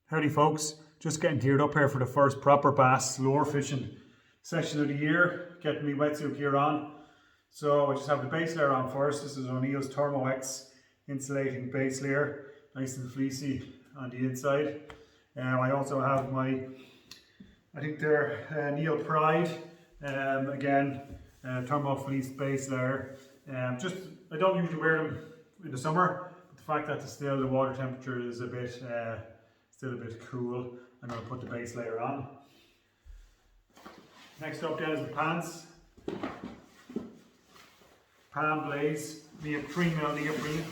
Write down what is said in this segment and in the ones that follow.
Howdy folks, just getting geared up here for the first proper bass lure fishing session of the year, getting my wetsuit gear on. So I just have the base layer on first. This is O'Neill's Thermo X insulating base layer, nice and fleecy on the inside. I also have my, I think they're Neil Pride, again, thermo fleece base layer. I don't usually wear them in the summer, but the fact that the water temperature is a bit still a bit cool, I'm going to put the base layer on. Next up then is the pants. Pan Blaze, 3mm neoprene.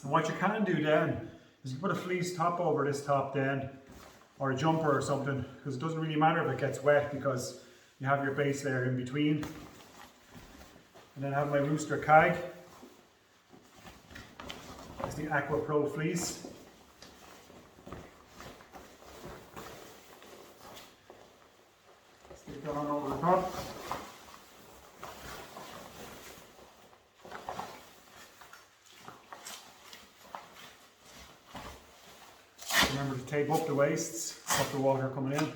And what you can do then is you put a fleece top over this top then, or a jumper or something, because it doesn't really matter if it gets wet because you have your base layer in between. And then I have my Rooster Cag. It's the Aqua Pro fleece. Stick that on over the top. Remember to tape up the waists, stop the water coming in.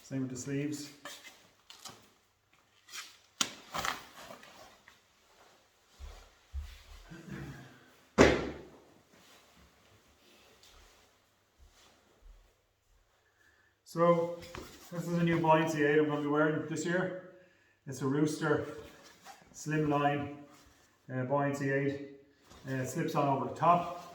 Same with the sleeves. So this is a new buoyancy aid I'm going to be wearing this year. It's a Rooster slimline buoyancy aid. It slips on over the top.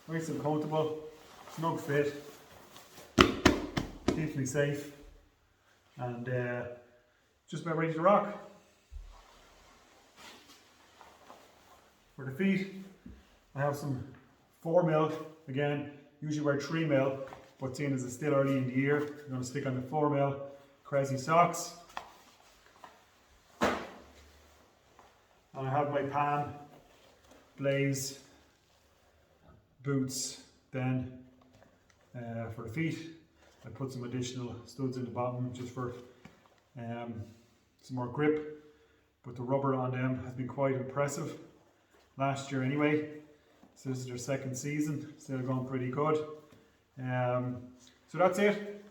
Nice and comfortable, snug fit, keeps me safe, and just about ready to rock. For the feet, I have some 4mm again. Usually wear 3mm, but seeing as it's still early in the year, I'm going to stick on the 4mm crazy socks. And I have my Pan Blaze boots then for the feet. I put some additional studs in the bottom just for some more grip, but the rubber on them has been quite impressive last year anyway. So this is their second season, still going pretty good. So that's it.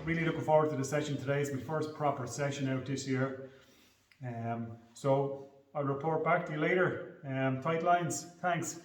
Really looking forward to the session today. It's my first proper session out this year. So I'll report back to you later. Tight lines, thanks.